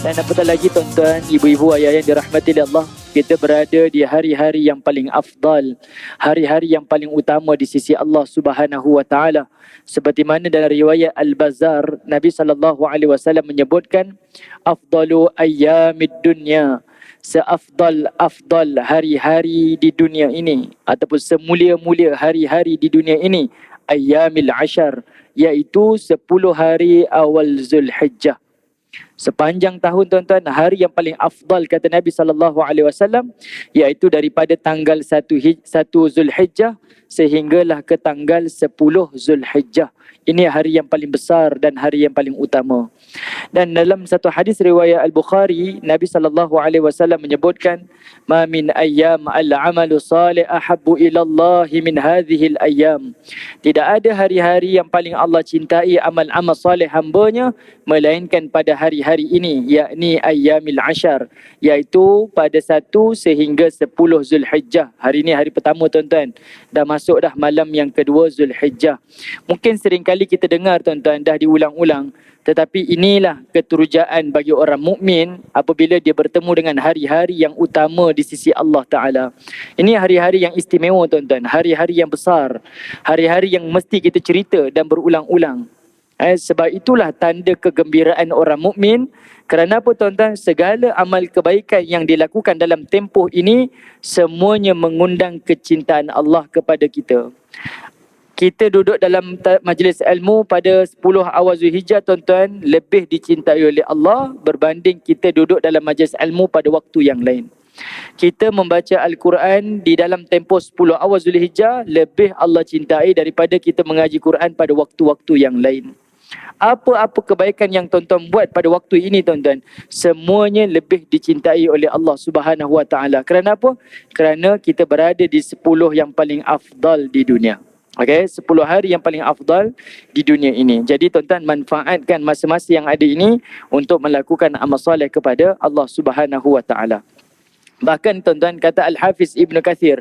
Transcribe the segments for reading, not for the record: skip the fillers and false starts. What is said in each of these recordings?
Dan apatah lagi tuan-tuan, ibu-ibu, ayah yang dirahmati oleh Allah, kita berada di hari-hari yang paling afdal, hari-hari yang paling utama di sisi Allah Subhanahu wa taala. Seperti mana dalam riwayat Al-Bazzar, Nabi SAW menyebutkan afdalu ayyamid dunya, seafdal hari-hari di dunia ini ataupun semulia-mulia hari-hari di dunia ini, ayyamil ashar, iaitu 10 hari awal Zulhijjah. Sepanjang tahun tuan-tuan, hari yang paling afdal kata Nabi SAW iaitu daripada tanggal 1 Zulhijjah sehinggalah ke tanggal 10 Zulhijjah. Ini hari yang paling besar dan hari yang paling utama. Dan dalam satu hadis riwayat Al-Bukhari, Nabi SAW menyebutkan, "Ma min ayyam al-amalu salih ahabbu ila Allah min hadhihi al-ayyam." Tidak ada hari-hari yang paling Allah cintai amal-amal salih hamba-Nya melainkan pada hari-hari ini, yakni ayyamil ashar, iaitu pada 1 sehingga 10 Zulhijjah. Hari ini hari pertama tuan-tuan. Dah masuk dah malam yang kedua Zulhijjah. Mungkin seringkali kita dengar tuan-tuan dah diulang-ulang, tetapi inilah keterujaan bagi orang mukmin apabila dia bertemu dengan hari-hari yang utama di sisi Allah Ta'ala. Ini hari-hari yang istimewa tuan-tuan, hari-hari yang besar, hari-hari yang mesti kita cerita dan berulang-ulang. Sebab itulah tanda kegembiraan orang mukmin. Kerana apa tuan-tuan? Segala amal kebaikan yang dilakukan dalam tempoh ini semuanya mengundang kecintaan Allah kepada kita. Kita duduk dalam majlis ilmu pada 10 awal Zulhijjah tuan-tuan, lebih dicintai oleh Allah berbanding kita duduk dalam majlis ilmu pada waktu yang lain. Kita membaca Al-Quran di dalam tempoh 10 awal Zulhijjah lebih Allah cintai daripada kita mengaji Quran pada waktu-waktu yang lain. Apa-apa kebaikan yang tuan-tuan buat pada waktu ini tuan-tuan, semuanya lebih dicintai oleh Allah Subhanahu wa taala. Kerana apa? Kerana kita berada di 10 yang paling afdal di dunia. Okey, 10 hari yang paling afdal di dunia ini. Jadi tuan-tuan, manfaatkan masa-masa yang ada ini untuk melakukan amal soleh kepada Allah Subhanahu wa taala. Bahkan tuan-tuan, kata Al-Hafiz Ibn Kathir,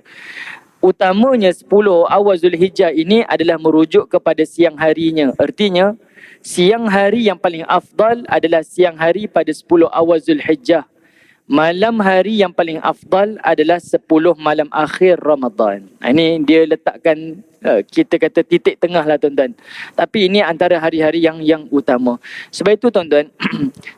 utamanya 10 awal Zulhijjah ini adalah merujuk kepada siang harinya. Artinya, siang hari yang paling afdal adalah siang hari pada 10 awal Zulhijjah. Malam hari yang paling afdal adalah 10 malam akhir Ramadan. Ini dia letakkan, kita kata titik tengah lah tuan-tuan. Tapi ini antara hari-hari yang utama. Sebab itu tuan-tuan,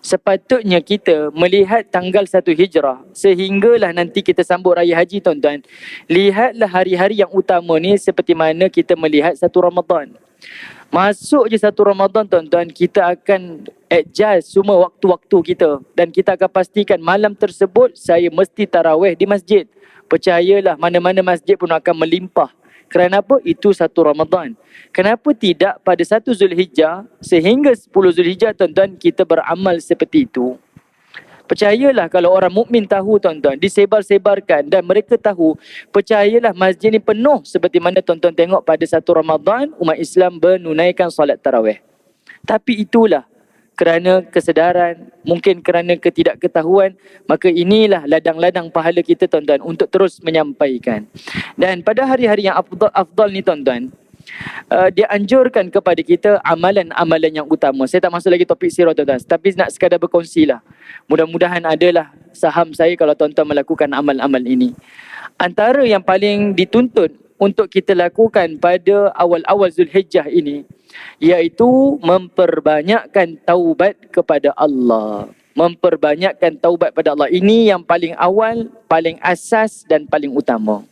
sepatutnya kita melihat tanggal 1 Hijrah sehinggalah nanti kita sambut Raya Haji tuan-tuan. Lihatlah hari-hari yang utama ni seperti mana kita melihat 1 Ramadan. Masuk je 1 Ramadan tuan-tuan, kita akan adjust semua waktu-waktu kita. Dan kita akan pastikan malam tersebut saya mesti tarawih di masjid. Percayalah, mana-mana masjid pun akan melimpah. Kerana apa? Itu 1 Ramadan. Kenapa tidak pada 1 Zulhijjah sehingga 10 Zulhijjah tuan-tuan kita beramal seperti itu? Percayalah kalau orang mukmin tahu tuan-tuan, disebar-sebarkan dan mereka tahu, percayalah masjid ni penuh seperti mana tuan-tuan tengok pada 1 Ramadan umat Islam menunaikan solat tarawih. Tapi itulah kerana kesedaran, mungkin kerana ketidakketahuan, maka inilah ladang-ladang pahala kita tuan-tuan untuk terus menyampaikan. Dan pada hari-hari yang afdal ni tuan-tuan, dia anjurkan kepada kita amalan-amalan yang utama. Saya tak masuk lagi topik sirah tuan-tuan, tapi nak sekadar berkongsi lah. Mudah-mudahan adalah saham saya kalau tuan-tuan melakukan amal-amal ini. Antara yang paling dituntut untuk kita lakukan pada awal-awal Zulhijjah ini, iaitu memperbanyakkan taubat kepada Allah. Memperbanyakkan taubat kepada Allah. Ini yang paling awal, paling asas dan paling utama.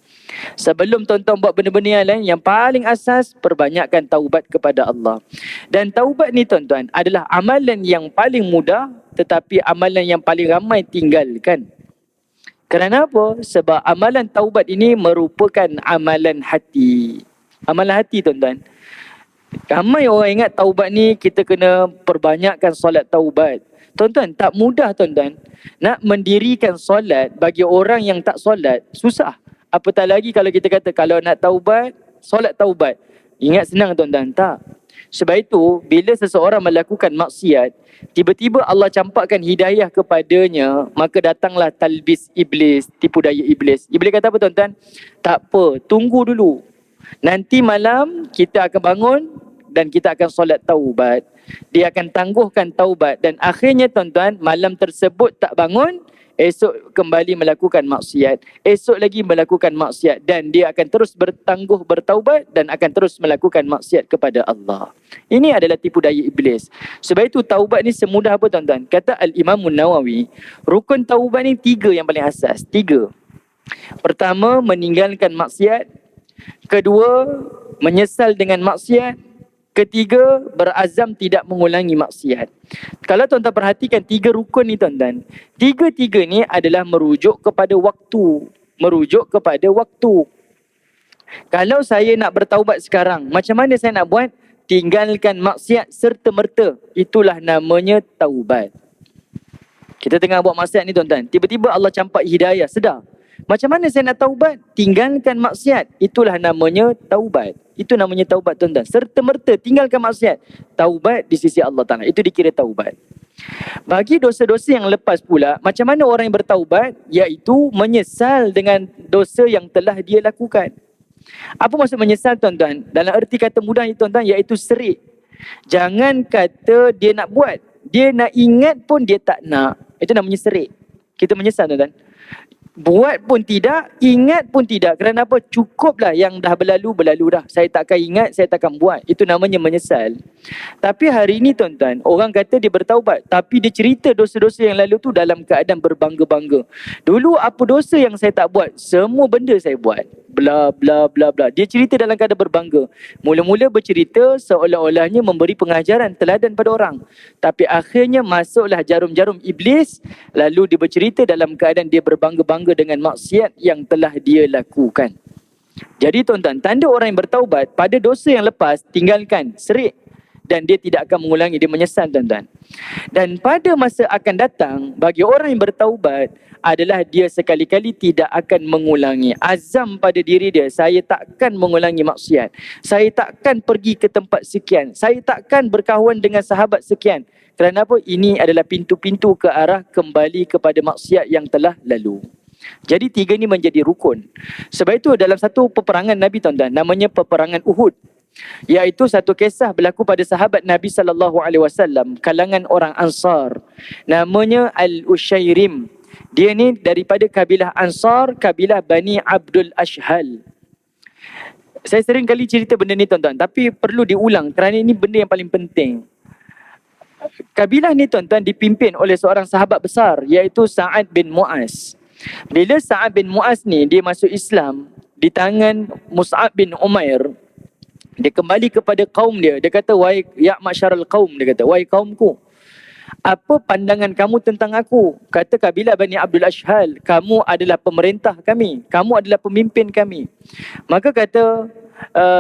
Sebelum tuan-tuan buat benda-benda yang lain, yang paling asas, perbanyakkan taubat kepada Allah. Dan taubat ni tuan-tuan adalah amalan yang paling mudah, tetapi amalan yang paling ramai tinggalkan. Kerana apa? Sebab amalan taubat ini merupakan amalan hati. Amalan hati tuan-tuan. Ramai orang ingat taubat ni kita kena perbanyakkan solat taubat. Tuan-tuan, tak mudah tuan-tuan. Nak mendirikan solat bagi orang yang tak solat, susah. Apatah lagi kalau kita kata kalau nak taubat, solat taubat. Ingat senang tuan-tuan, tak. Sebab itu, bila seseorang melakukan maksiat, tiba-tiba Allah campakkan hidayah kepadanya, maka datanglah talbis iblis, tipu daya iblis. Iblis kata apa tuan-tuan? Tak apa, tunggu dulu. Nanti malam kita akan bangun, dan kita akan solat taubat. Dia akan tangguhkan taubat dan akhirnya tuan-tuan, malam tersebut tak bangun, esok kembali melakukan maksiat, esok lagi melakukan maksiat, dan dia akan terus bertaubat dan akan terus melakukan maksiat kepada Allah. Ini adalah tipu daya iblis. Sebab itu taubat ni semudah apa tuan-tuan? Kata Al-Imam Nawawi, rukun taubat ni 3 yang paling asas. 3. Pertama, meninggalkan maksiat. Kedua, menyesal dengan maksiat. Ketiga, berazam tidak mengulangi maksiat. Kalau tuan-tuan perhatikan 3 rukun ni tuan-tuan, 3 ni adalah merujuk kepada waktu. Merujuk kepada waktu. Kalau saya nak bertaubat sekarang, macam mana saya nak buat? Tinggalkan maksiat serta-merta. Itulah namanya taubat. Kita tengah buat maksiat ni tuan-tuan, tiba-tiba Allah campak hidayah, sedar. Macam mana saya nak taubat? Tinggalkan maksiat. Itulah namanya taubat. Itu namanya taubat tuan-tuan. Serta-merta tinggalkan maksiat. Taubat di sisi Allah Ta'ala. Itu dikira taubat. Bagi dosa-dosa yang lepas pula, macam mana orang yang bertaubat? Iaitu menyesal dengan dosa yang telah dia lakukan. Apa maksud menyesal tuan-tuan? Dalam erti kata mudah ni tuan-tuan, iaitu serik. Jangan kata dia nak buat. Dia nak ingat pun dia tak nak. Itu namanya serik. Kita menyesal tuan-tuan. Buat pun tidak, ingat pun tidak. Kerana apa? Cukuplah yang dah berlalu dah. Saya takkan ingat, saya takkan buat. Itu namanya menyesal. Tapi hari ini tuan-tuan, orang kata dia bertaubat, tapi dia cerita dosa-dosa yang lalu tu dalam keadaan berbangga-bangga. Dulu apa dosa yang saya tak buat? Semua benda saya buat. Bla bla bla bla. Dia cerita dalam keadaan berbangga. Mula-mula bercerita seolah-olahnya memberi pengajaran, teladan pada orang. Tapi akhirnya masuklah jarum-jarum iblis. Lalu dia bercerita dalam keadaan dia berbangga-bangga dengan maksiat yang telah dia lakukan. Jadi tuan-tuan, tanda orang yang bertaubat, pada dosa yang lepas, tinggalkan, serik. Dan dia tidak akan mengulangi, dia menyesal tuan-tuan. Dan pada masa akan datang, bagi orang yang bertaubat, adalah dia sekali-kali tidak akan mengulangi. Azam pada diri dia, saya takkan mengulangi maksiat. Saya takkan pergi ke tempat sekian. Saya takkan berkawan dengan sahabat sekian. Kerana apa? Ini adalah pintu-pintu ke arah kembali kepada maksiat yang telah lalu. Jadi 3 ni menjadi rukun. Sebab itu dalam satu peperangan Nabi tuan-tuan, namanya peperangan Uhud. Iaitu satu kisah berlaku pada sahabat Nabi SAW, kalangan orang Ansar. Namanya Al-Ushairim. Dia ni daripada kabilah Ansar, kabilah Bani Abdul Ashhal. Saya sering kali cerita benda ni tuan-tuan, tapi perlu diulang kerana ini benda yang paling penting. Kabilah ni tuan-tuan dipimpin oleh seorang sahabat besar, iaitu Sa'ad bin Mu'az. Bila Sa'ad bin Mu'az ni dia masuk Islam di tangan Mus'ab bin Umair, dia kembali kepada kaum dia. Dia kata, wahai ya masyarul qaum, dia kata, wahai kaumku, apa pandangan kamu tentang aku? Kata kabilah Bani Abdul Ashhal, kamu adalah pemerintah kami, kamu adalah pemimpin kami. Maka kata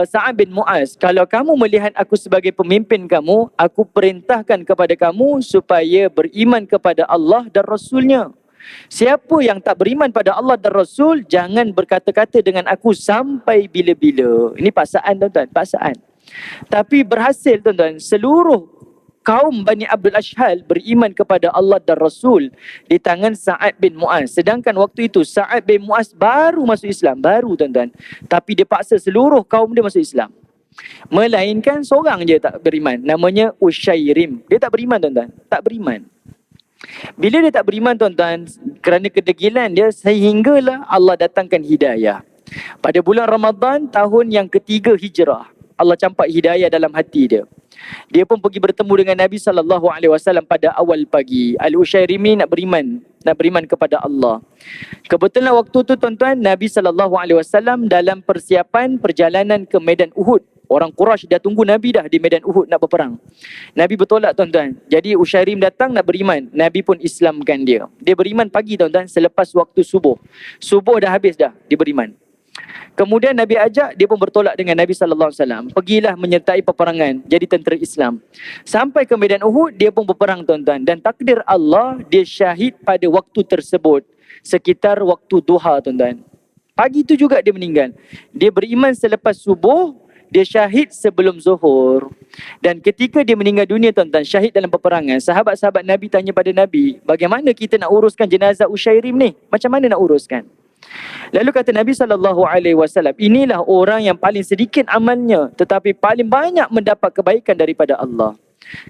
Sa'ad bin Mu'az, kalau kamu melihat aku sebagai pemimpin kamu, aku perintahkan kepada kamu supaya beriman kepada Allah dan Rasulnya. Siapa yang tak beriman pada Allah dan Rasul, jangan berkata-kata dengan aku sampai bila-bila. Ini paksaan tuan-tuan, paksaan. Tapi berhasil tuan-tuan, seluruh kaum Bani Abdul Ashhal beriman kepada Allah dan Rasul di tangan Sa'ad bin Mu'az. Sedangkan waktu itu Sa'ad bin Mu'az baru masuk Islam, baru tuan-tuan. Tapi dia paksa seluruh kaum dia masuk Islam. Melainkan seorang je tak beriman, namanya Ushairim. Dia tak beriman tuan-tuan, tak beriman. Bila dia tak beriman tuan-tuan, kerana kedegilan dia, sehinggalah Allah datangkan hidayah. Pada bulan Ramadan tahun yang ketiga Hijrah, Allah campak hidayah dalam hati dia. Dia pun pergi bertemu dengan Nabi SAW pada awal pagi. Al-Ushairimi nak beriman kepada Allah. Kebetulan waktu tu tuan-tuan, Nabi SAW dalam persiapan perjalanan ke medan Uhud. Orang Quraisy dah tunggu Nabi dah di medan Uhud nak berperang. Nabi bertolak tuan-tuan. Jadi Ushairim datang nak beriman. Nabi pun Islamkan dia. Dia beriman pagi tuan-tuan, selepas waktu subuh. Subuh dah habis dah, dia beriman. Kemudian Nabi ajak, dia pun bertolak dengan Nabi SAW. Pergilah menyertai peperangan, jadi tentera Islam. Sampai ke medan Uhud, dia pun berperang tuan-tuan. Dan takdir Allah, dia syahid pada waktu tersebut. Sekitar waktu duha tuan-tuan. Pagi tu juga dia meninggal. Dia beriman selepas subuh, dia syahid sebelum zuhur. Dan ketika dia meninggal dunia tuan-tuan, syahid dalam peperangan, sahabat-sahabat Nabi tanya pada Nabi, bagaimana kita nak uruskan jenazah Ushairim ni? Macam mana nak uruskan? Lalu kata Nabi SAW, inilah orang yang paling sedikit amalnya tetapi paling banyak mendapat kebaikan daripada Allah.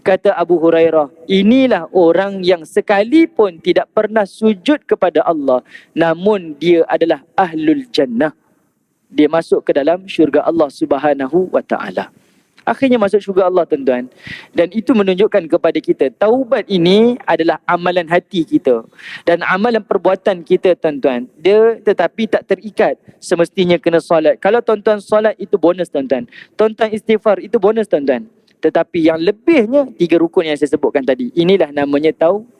Kata Abu Hurairah, inilah orang yang sekalipun tidak pernah sujud kepada Allah, namun dia adalah ahlul jannah. Dia masuk ke dalam syurga Allah Subhanahu wa taala. Akhirnya masuk syurga Allah, tuan-tuan. Dan itu menunjukkan kepada kita, taubat ini adalah amalan hati kita dan amalan perbuatan kita, tuan-tuan. Dia tetapi tak terikat semestinya kena solat. Kalau tuan-tuan solat, itu bonus, tuan-tuan. Tuan-tuan istighfar, itu bonus, tuan-tuan. Tetapi yang lebihnya 3 rukun yang saya sebutkan tadi, inilah namanya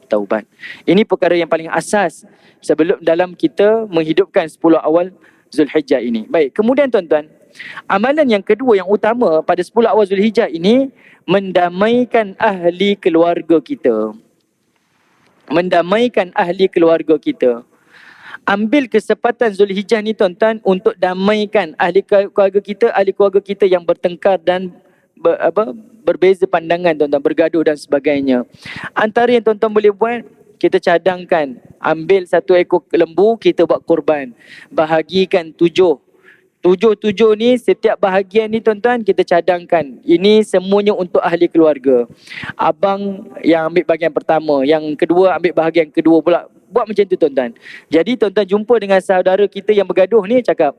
taubat. Ini perkara yang paling asas sebelum dalam kita menghidupkan 10 awal Zulhijjah ini. Baik, kemudian tuan-tuan, amalan yang kedua yang utama pada 10 awal Zulhijjah ini, mendamaikan ahli keluarga kita. Mendamaikan ahli keluarga kita. Ambil kesempatan Zulhijjah ni, tuan-tuan, untuk damaikan ahli keluarga kita yang bertengkar dan berbeza pandangan, tuan-tuan, bergaduh dan sebagainya. Antara yang tuan-tuan boleh buat, kita cadangkan, ambil 1 ekor lembu, kita buat korban, bahagikan 7 ni, setiap bahagian ni, tuan-tuan, kita cadangkan. Ini semuanya untuk ahli keluarga. Abang yang ambil bahagian pertama, yang kedua ambil bahagian kedua pula. Buat macam tu, tuan-tuan. Jadi tuan-tuan jumpa dengan saudara kita yang bergaduh ni, cakap,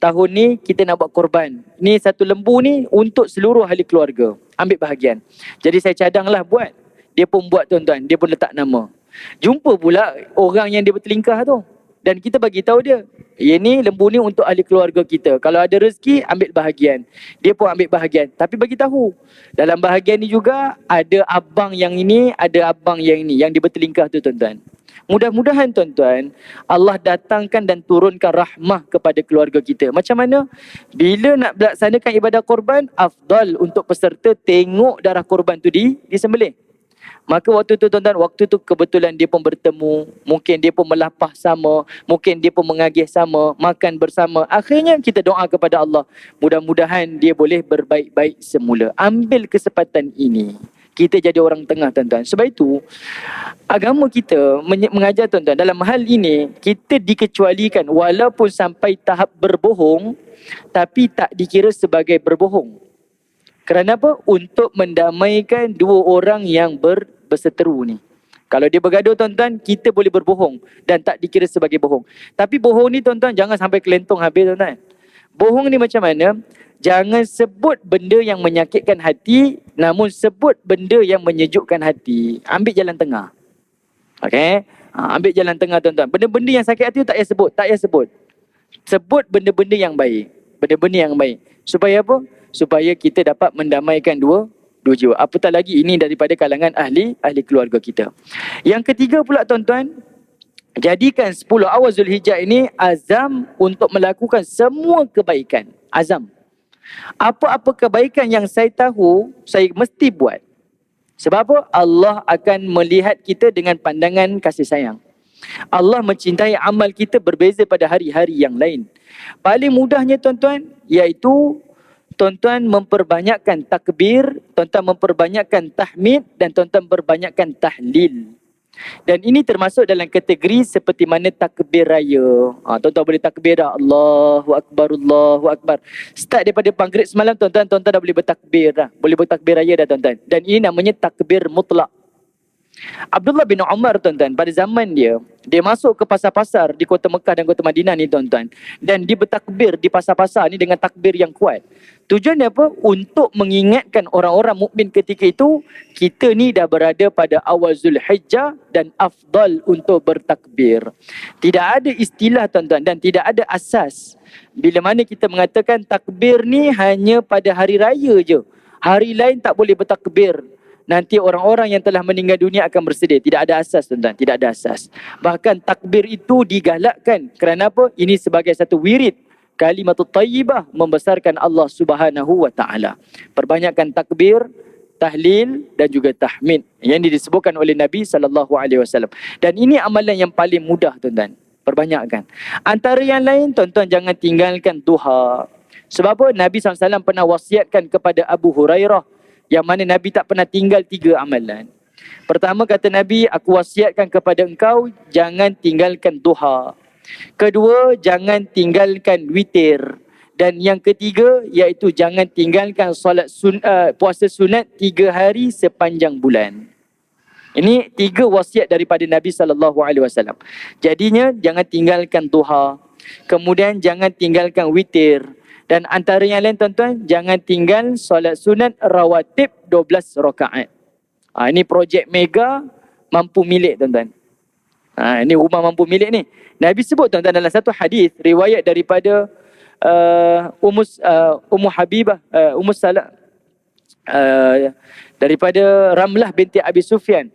tahun ni kita nak buat korban. Ni 1 lembu ni untuk seluruh ahli keluarga. Ambil bahagian. Jadi saya cadanglah buat. Dia pun buat, tuan-tuan. Dia pun letak nama. Jumpa pula orang yang dia bertelingkah tu. Dan kita bagi tahu dia, ini lembu ni untuk ahli keluarga kita. Kalau ada rezeki, ambil bahagian. Dia pun ambil bahagian. Tapi bagi tahu, dalam bahagian ni juga ada abang yang ini, ada abang yang ini, yang dia bertelingkah tu, tuan-tuan. Mudah-mudahan, tuan-tuan, Allah datangkan dan turunkan rahmah kepada keluarga kita. Macam mana? Bila nak melaksanakan ibadah korban, afdal untuk peserta tengok darah korban tu disembelih. Maka waktu tu, tuan-tuan, waktu tu kebetulan dia pun bertemu, mungkin dia pun melapah sama, mungkin dia pun mengagih sama, makan bersama. Akhirnya kita doa kepada Allah, mudah-mudahan dia boleh berbaik-baik semula. Ambil kesempatan ini, kita jadi orang tengah, tuan-tuan. Sebab itu agama kita mengajar, tuan-tuan, dalam hal ini kita dikecualikan walaupun sampai tahap berbohong, tapi tak dikira sebagai berbohong. Kerana apa? Untuk mendamaikan 2 orang yang berseteru ni. Kalau dia bergaduh, tuan-tuan, kita boleh berbohong dan tak dikira sebagai bohong. Tapi bohong ni, tuan-tuan, jangan sampai kelentong habis, tuan-tuan. Bohong ni macam mana? Jangan sebut benda yang menyakitkan hati, namun sebut benda yang menyejukkan hati. Ambil jalan tengah. Okey? Ambil jalan tengah, tuan-tuan. Benda-benda yang sakit hati tu tak payah sebut. Tak payah sebut. Sebut benda-benda yang baik. Benda-benda yang baik. Supaya apa? Supaya kita dapat mendamaikan dua jiwa. Apatah lagi ini daripada kalangan ahli keluarga kita. Yang ketiga pula, tuan-tuan, jadikan 10 awal Zulhijjah ini azam untuk melakukan semua kebaikan. Azam. Apa-apa kebaikan yang saya tahu, saya mesti buat. Sebab apa? Allah akan melihat kita dengan pandangan kasih sayang. Allah mencintai amal kita berbeza pada hari-hari yang lain. Paling mudahnya, tuan-tuan, iaitu tuan-tuan memperbanyakkan takbir, tuan-tuan memperbanyakkan tahmid dan tuan-tuan berbanyakkan tahlil. Dan ini termasuk dalam kategori seperti mana takbir raya. Tuan-tuan boleh takbir dah, Allahu Akbar, Allahu Akbar. Start daripada maghrib semalam, tuan-tuan dah boleh bertakbir dah. Boleh bertakbir raya dah, tuan-tuan. Dan ini namanya takbir mutlak. Abdullah bin Umar, tuan-tuan, pada zaman dia masuk ke pasar-pasar di kota Mekah dan kota Madinah ni, tuan-tuan. Dan dia bertakbir di pasar-pasar ni dengan takbir yang kuat. Tujuannya apa? Untuk mengingatkan orang-orang mukmin ketika itu, kita ni dah berada pada awal Zulhijjah dan afdal untuk bertakbir. Tidak ada istilah, tuan-tuan, dan tidak ada asas bila mana kita mengatakan takbir ni hanya pada hari raya je. Hari lain tak boleh bertakbir. Nanti orang-orang yang telah meninggal dunia akan bersedih. Tidak ada asas, tuan-tuan. Tidak ada asas. Bahkan takbir itu digalakkan. Kerana apa? Ini sebagai satu wirid. Kalimatut tayyibah, membesarkan Allah Subhanahu wa ta'ala. Perbanyakkan takbir, tahlil dan juga tahmid. Yang disebutkan oleh Nabi SAW. Dan ini amalan yang paling mudah, tuan-tuan. Perbanyakkan. Antara yang lain, tuan-tuan, jangan tinggalkan duha. Sebab apa? Nabi SAW pernah wasiatkan kepada Abu Hurairah, yang mana Nabi tak pernah tinggal 3 amalan. Pertama, kata Nabi, aku wasiatkan kepada engkau, jangan tinggalkan duha. Kedua, jangan tinggalkan witir. Dan yang ketiga, iaitu jangan tinggalkan puasa sunat 3 hari sepanjang bulan. Ini 3 wasiat daripada Nabi SAW. Jadinya, jangan tinggalkan duha. Kemudian, jangan tinggalkan witir. Dan antara yang lain, tuan-tuan, jangan tinggal solat sunat rawatib 12 rakaat. Ini projek mega mampu milik, tuan-tuan. Ini rumah mampu milik ni. Nabi sebut, tuan-tuan, dalam satu hadis riwayat daripada Ummu Habibah, Ummu Salam, daripada Ramlah binti Abi Sufyan.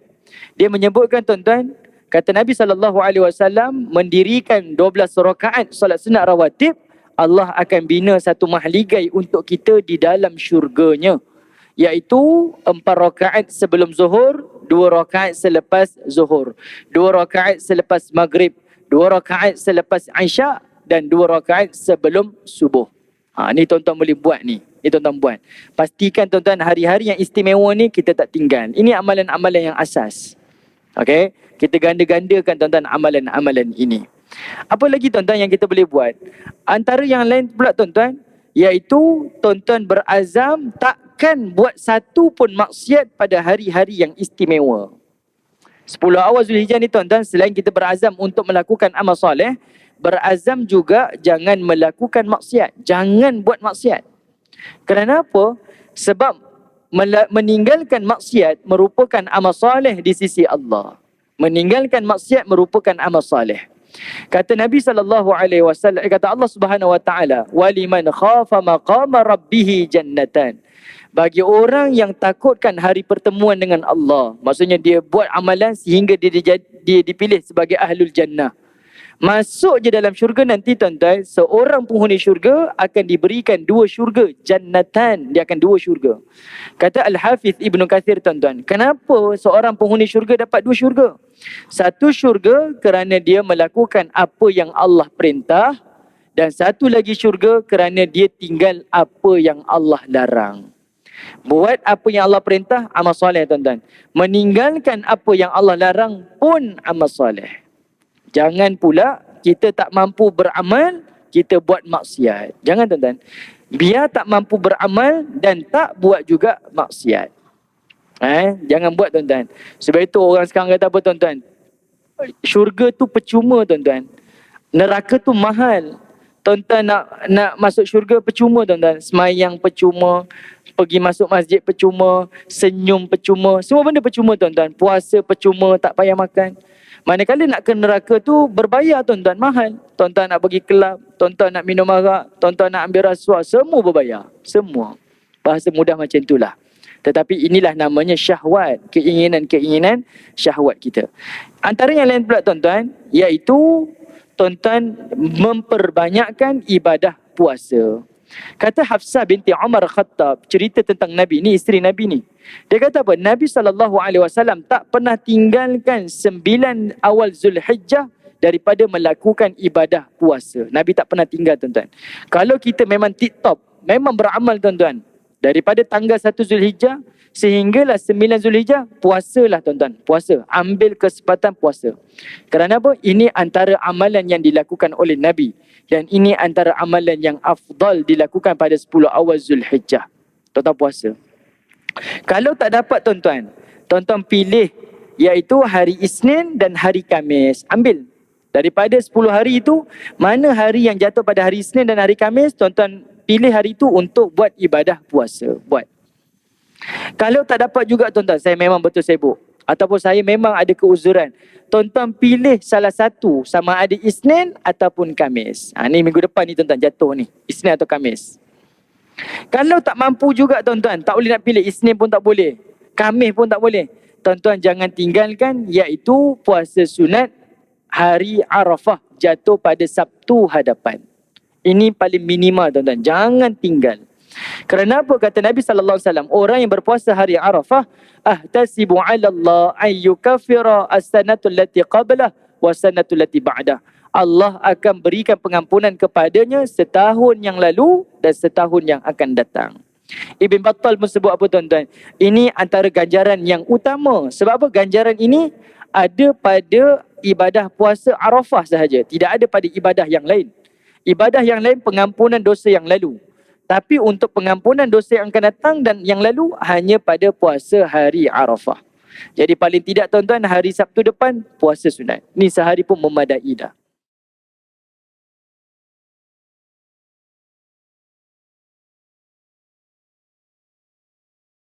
Dia menyebutkan, tuan-tuan, kata Nabi SAW, mendirikan 12 rakaat solat sunat rawatib, Allah akan bina satu mahligai untuk kita di dalam syurganya, iaitu 4 rakaat sebelum zuhur, 2 rakaat selepas zuhur, 2 rakaat selepas maghrib, 2 rakaat selepas isyak, dan 2 rakaat sebelum subuh. Ni tuan-tuan boleh buat ni. Ini tuan-tuan buat. Pastikan, tuan-tuan, hari-hari yang istimewa ni kita tak tinggal. Ini amalan-amalan yang asas. Okey, kita ganda-gandakan, tuan-tuan, amalan-amalan ini. Apa lagi, tuan-tuan, yang kita boleh buat? Antara yang lain pula, tuan-tuan, iaitu tuan-tuan berazam takkan buat satu pun maksiat pada hari-hari yang istimewa. 10 awal Zulhijjah ni, tuan-tuan, selain kita berazam untuk melakukan amal soleh, berazam juga jangan melakukan maksiat. Jangan buat maksiat. Kerana apa? Sebab meninggalkan maksiat merupakan amal soleh di sisi Allah. Meninggalkan maksiat merupakan amal soleh. Kata Nabi SAW, kata Allah Subhanahu Wa Taala, waliman khafa maqama rabbih jannatan. Bagi orang yang takutkan hari pertemuan dengan Allah, maksudnya dia buat amalan sehingga dia dipilih sebagai ahlul jannah. Masuk je dalam syurga nanti, tuan-tuan, seorang penghuni syurga akan diberikan 2 syurga, jannatan, dia akan 2 syurga. Kata Al-Hafiz Ibn Kathir, tuan-tuan, kenapa seorang penghuni syurga dapat 2 syurga? Satu syurga kerana dia melakukan apa yang Allah perintah, dan satu lagi syurga kerana dia tinggal apa yang Allah larang. Buat apa yang Allah perintah, amal soleh, tuan-tuan. Meninggalkan apa yang Allah larang pun amal soleh. Jangan pula kita tak mampu beramal, kita buat maksiat. Jangan, tuan-tuan. Biar tak mampu beramal dan tak buat juga maksiat. Jangan buat, tuan-tuan. Sebab itu orang sekarang kata apa, tuan-tuan? Syurga tu percuma, tuan-tuan. Neraka tu mahal. Tuan-tuan nak masuk syurga percuma, tuan-tuan. Semayang percuma, pergi masuk masjid percuma, senyum percuma. Semua benda percuma, tuan-tuan. Puasa percuma, tak payah makan. Manakala nak ke neraka tu berbayar, tuan-tuan, mahal. Tuan-tuan nak pergi kelab, tuan-tuan nak minum arak, tuan-tuan nak ambil rasuah, semua berbayar. Semua. Bahasa mudah macam itulah. Tetapi inilah namanya syahwat, keinginan-keinginan syahwat kita. Antara yang lain pula, tuan-tuan, iaitu tuan-tuan memperbanyakkan ibadah puasa. Kata Hafsah binti Umar Khattab, cerita tentang Nabi, ni isteri Nabi ni. Dia kata apa? Nabi SAW tak pernah tinggalkan 9 awal Zulhijjah daripada melakukan ibadah puasa. Nabi tak pernah tinggal, tuan-tuan. Kalau kita memang tip-top, memang beramal, tuan-tuan, daripada tanggal 1 Zulhijjah sehinggalah 9 Zulhijjah, puasalah, tuan-tuan. Puasa. Ambil kesempatan puasa. Kerana apa? Ini antara amalan yang dilakukan oleh Nabi. Dan ini antara amalan yang afdal dilakukan pada 10 awal Zulhijjah. Tuan-tuan, puasa. Kalau tak dapat, tuan-tuan, tuan-tuan pilih iaitu hari Isnin dan hari Khamis. Ambil. Daripada 10 hari itu, mana hari yang jatuh pada hari Isnin dan hari Khamis, tuan-tuan pilih hari itu untuk buat ibadah puasa. Buat. Kalau tak dapat juga, tuan-tuan, saya memang betul sibuk, ataupun saya memang ada keuzuran, tuan-tuan pilih salah satu, sama ada Isnin ataupun Khamis. Ni minggu depan ni, tuan-tuan, jatuh ni, Isnin atau Khamis. Kalau tak mampu juga, tuan-tuan, tak boleh nak pilih, Isnin pun tak boleh, Khamis pun tak boleh, tuan-tuan jangan tinggalkan, iaitu puasa sunat hari Arafah, jatuh pada Sabtu hadapan. Ini paling minimal, tuan-tuan, jangan tinggal. Kerana apa? Kata Nabi SAW, orang yang berpuasa hari Arafah, ahtasibu ala Allah an yukaffira as-sanatul lati qablah wa sanatul lati ba'dah. Allah akan berikan pengampunan kepadanya setahun yang lalu dan setahun yang akan datang. Ibn Battal pun sebut apa, tuan-tuan? Ini antara ganjaran yang utama. Sebab apa? Ganjaran ini ada pada ibadah puasa Arafah sahaja, tidak ada pada ibadah yang lain. Ibadah yang lain pengampunan dosa yang lalu. Tapi untuk pengampunan dosa yang akan datang dan yang lalu hanya pada puasa hari Arafah. Jadi paling tidak tuan-tuan, hari Sabtu depan puasa sunat. Ni sehari pun memadai dah.